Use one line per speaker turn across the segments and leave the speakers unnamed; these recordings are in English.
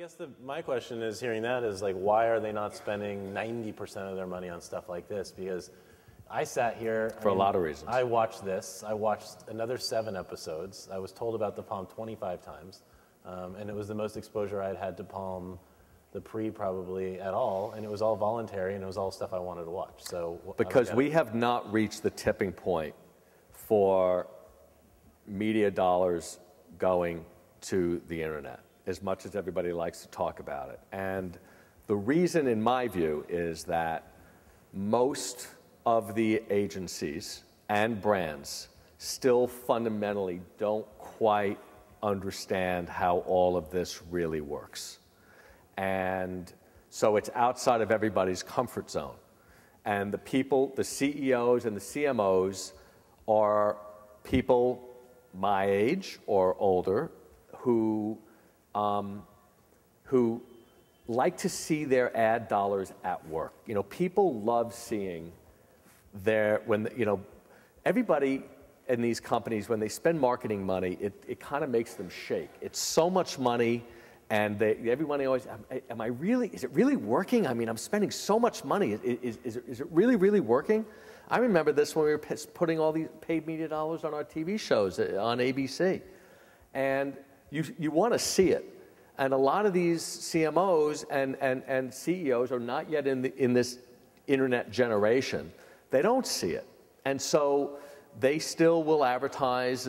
guess my question is, hearing that, is like, why are they not spending 90% of their money on stuff like this? Because I sat here
for a lot of reasons.
I watched this. I watched another 7 episodes. I was told about the Palm 25 times, and it was the most exposure I'd had to Palm the probably at all, and it was all voluntary, and it was all stuff I wanted to watch. So
because we have not reached the tipping point for media dollars going to the internet, as much as everybody likes to talk about it. And the reason, in my view, is that most of the agencies and brands still fundamentally don't quite understand how all of this really works. And so it's outside of everybody's comfort zone. And the people, the CEOs and the CMOs are people my age or older who like to see their ad dollars at work. You know, people love seeing everybody in these companies, when they spend marketing money, it kind of makes them shake. It's so much money, and everybody always, is it really working? I mean, I'm spending so much money. Is it really working? I remember this when we were putting all these paid media dollars on our TV shows on ABC. And you want to see it. And a lot of these CMOs and CEOs are not yet in this internet generation. They don't see it. And so they still will advertise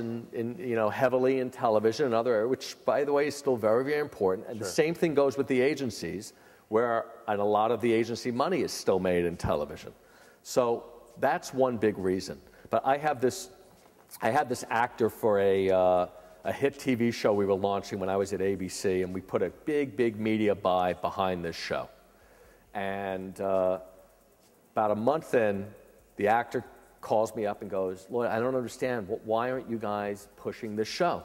heavily in television and other areas, which, by the way, is still very, very important. And the same thing goes with the agencies, and a lot of the agency money is still made in television. So that's one big reason. But I had this actor for a hit TV show we were launching when I was at ABC, and we put a big media buy behind this show. And about a month in, the actor calls me up and goes, "Lloyd, I don't understand. Why aren't you guys pushing this show?"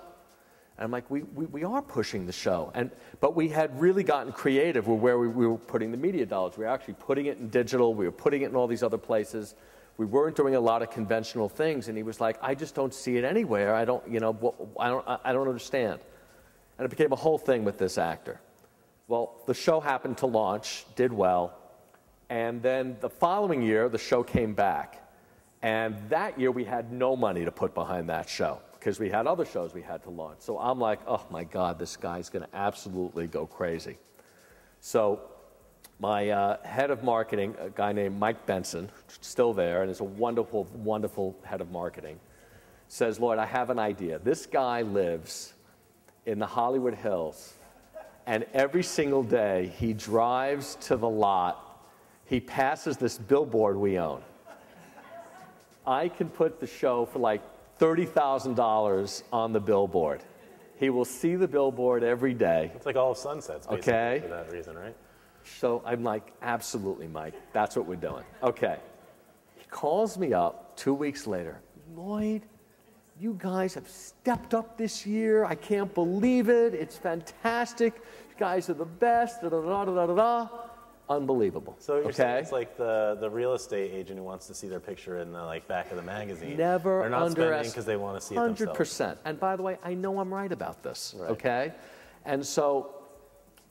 And I'm like, we are pushing the show. But we had really gotten creative with where we were putting the media dollars. We were actually putting it in digital. We were putting it in all these other places. We weren't doing a lot of conventional things. And he was like, "I just don't see it anywhere. I don't understand." And it became a whole thing with this actor. Well, the show happened to launch, did well. And then the following year, the show came back. And that year, we had no money to put behind that show because we had other shows we had to launch. So I'm like, oh, my God, this guy's going to absolutely go crazy. So my head of marketing, a guy named Mike Benson, still there, and is a wonderful, wonderful head of marketing, says, "Lloyd, I have an idea. This guy lives in the Hollywood Hills, and every single day he drives to the lot, he passes this billboard we own. I can put the show for like $30,000 on the billboard. He will see the billboard every day."
It's like all of Sunsets, basically, for that reason, right?
So I'm like, absolutely, Mike. That's what we're doing. Okay. He calls me up 2 weeks later. "Lloyd, you guys have stepped up this year. I can't believe it. It's fantastic. You guys are the best. Da, da, da, da, da, da." Unbelievable.
So you're saying it's like the real estate agent who wants to see their picture in the back of the magazine.
Never underestimate.
They're not spending because they want to see it themselves.
100%. And by the way, I know I'm right about this. Right. Okay. And so,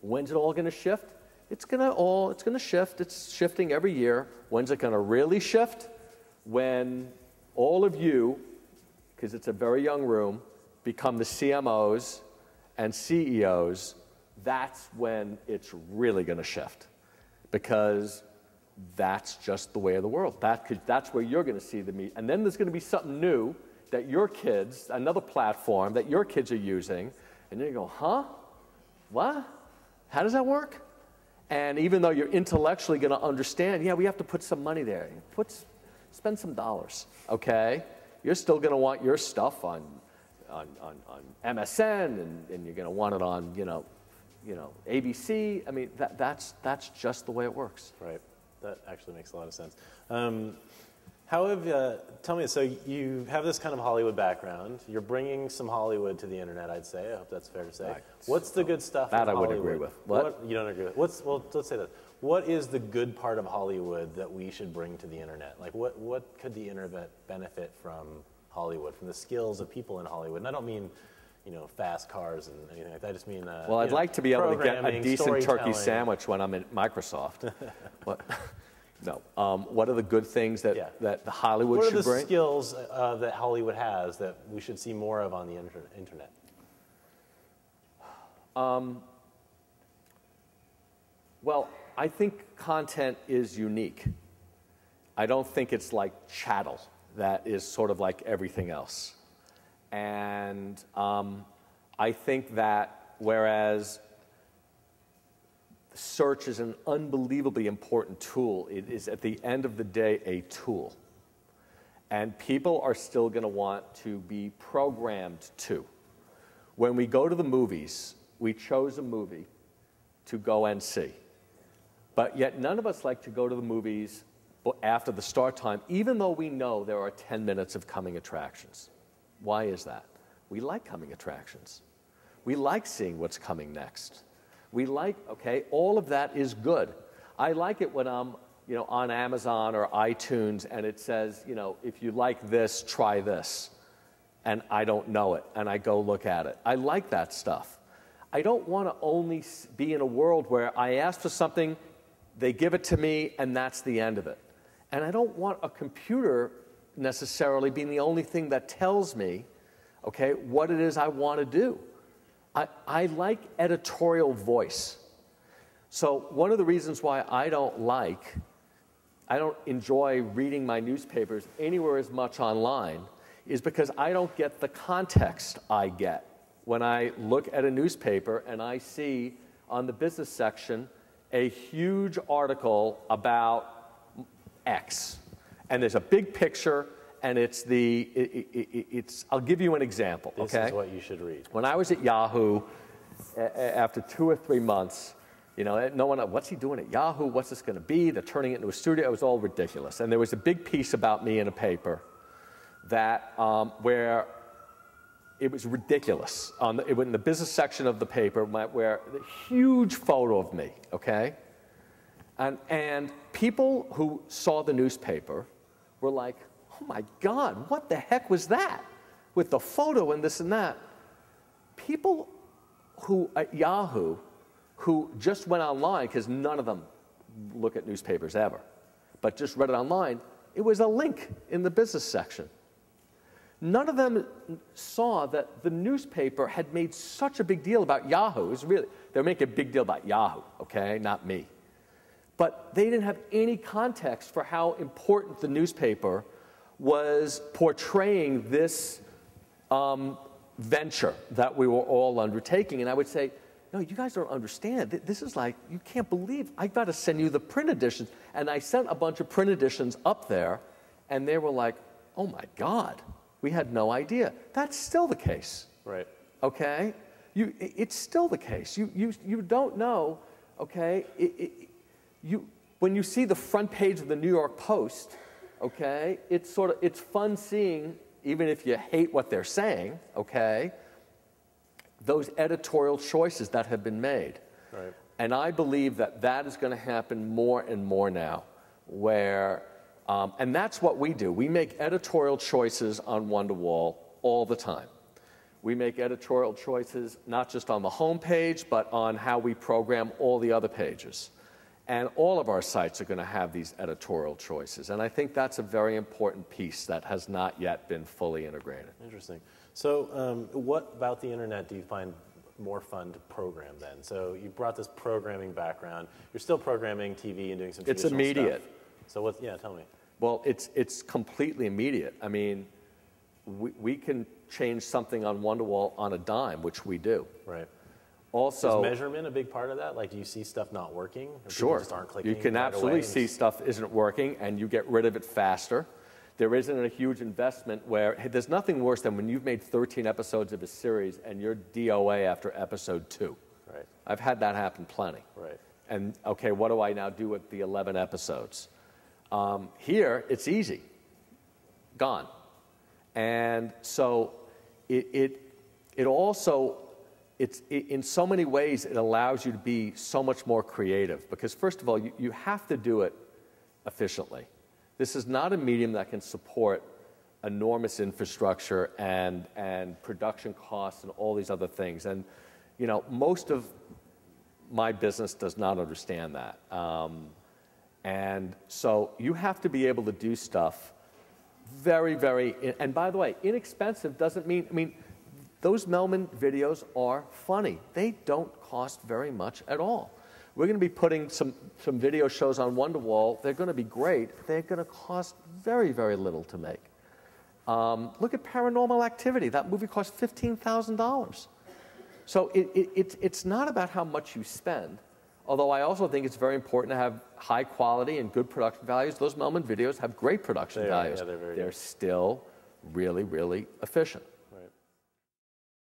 when's it all going to shift? It's going to shift. It's shifting every year. When's it going to really shift? When all of you, because it's a very young room, become the CMOs and CEOs. That's when it's really going to shift. Because that's just the way of the world. That's where you're going to see the meat. And then there's going to be something new that your kids, another platform that your kids are using, and then you go, huh? What? How does that work? And even though you're intellectually going to understand, yeah, we have to put some money there. Spend some dollars, okay? You're still going to want your stuff on MSN, and you're going to want it on, ABC. I mean, that's just the way it works.
Right. That actually makes a lot of sense. Tell me, so you have this kind of Hollywood background. You're bringing some Hollywood to the internet, I'd say. I hope that's fair to say. Right. What's the good stuff
that
of Hollywood?
I would agree with. What?
You don't agree with? Well, let's say that. What is the good part of Hollywood that we should bring to the internet? Like, what could the internet benefit from Hollywood, from the skills of people in Hollywood? And I don't mean fast cars and anything like that. I just mean,
well, I'd like to be able to get a decent turkey
storytelling.
sandwich when I'm at Microsoft. What? No. What are the good things that Hollywood should bring?
What are the skills that Hollywood has that we should see more of on the internet?
Well, I think content is unique. I don't think it's like chattel that is sort of like everything else. And I think that whereas search is an unbelievably important tool, it is at the end of the day a tool. And people are still going to want to be programmed to. When we go to the movies, we chose a movie to go and see. But yet none of us like to go to the movies after the start time, even though we know there are 10 minutes of coming attractions. Why is that? We like coming attractions. We like seeing what's coming next. We like, okay, all of that is good. I like it when I'm, on Amazon or iTunes and it says, if you like this, try this. And I don't know it, and I go look at it. I like that stuff. I don't want to only be in a world where I ask for something, they give it to me, and that's the end of it. And I don't want a computer necessarily being the only thing that tells me, okay, what it is I want to do. I like editorial voice. So one of the reasons why I don't enjoy reading my newspapers anywhere as much online is because I don't get the context I get when I look at a newspaper and I see on the business section a huge article about X. And there's a big picture, and I'll give you an example, okay?
This is what you should read.
When I was at Yahoo, after 2 or 3 months, no one, what's he doing at Yahoo? What's this going to be? They're turning it into a studio. It was all ridiculous. And there was a big piece about me in a paper that, where it was ridiculous. In the business section of the paper, where a huge photo of me, okay? And people who saw the newspaper were like, oh my God, what the heck was that? With the photo and this and that. People who at Yahoo, who just went online, because none of them look at newspapers ever, but just read it online, it was a link in the business section. None of them saw that the newspaper had made such a big deal about Yahoo. It was really, they were making a big deal about Yahoo, okay, not me. But they didn't have any context for how important the newspaper was portraying this venture that we were all undertaking. And I would say, no, you guys don't understand. This is like, you can't believe, I got to send you the print editions. And I sent a bunch of print editions up there, and they were like, oh my God, we had no idea. That's still the case.
Right.
Okay? It's still the case. You don't know, okay? When you see the front page of the New York Post, okay, it's fun seeing, even if you hate what they're saying, okay, those editorial choices that have been made.
Right.
And I believe that is going to happen more and more now, where, and that's what we do. We make editorial choices on Wonderwall all the time. We make editorial choices not just on the home page, but on how we program all the other pages. And all of our sites are going to have these editorial choices. And I think that's a very important piece that has not yet been fully integrated.
Interesting. So what about the internet do you find more fun to program then? So you brought this programming background. You're still programming TV and doing some traditional stuff.
It's immediate.
So yeah, tell me.
Well, it's completely immediate. I mean, we can change something on Wonderwall on a dime, which we do.
Right.
Also,
is measurement a big part of that? Like, do you see stuff not working? Or
sure.
Just aren't clicking
You can
right
absolutely
away
see stuff isn't working, and you get rid of it faster. There isn't a huge investment where there's nothing worse than when you've made 13 episodes of a series and you're DOA after episode 2.
Right.
I've had that happen plenty.
Right.
And okay, what do I now do with the 11 episodes? Here, it's easy. Gone. And so it also, in so many ways, it allows you to be so much more creative. Because first of all, you have to do it efficiently. This is not a medium that can support enormous infrastructure and production costs and all these other things. And, you know, most of my business does not understand that. And so you have to be able to do stuff very, very, and by the way, inexpensive doesn't mean, I mean, those Melman videos are funny. They don't cost very much at all. We're going to be putting some video shows on Wonderwall. They're going to be great. They're going to cost very, very little to make. Look at Paranormal Activity. That movie cost $15,000. So it's not about how much you spend, although I also think it's very important to have high quality and good production values. Those Melman videos have great production values.
Yeah, they're very
they're
good.
still really, really efficient.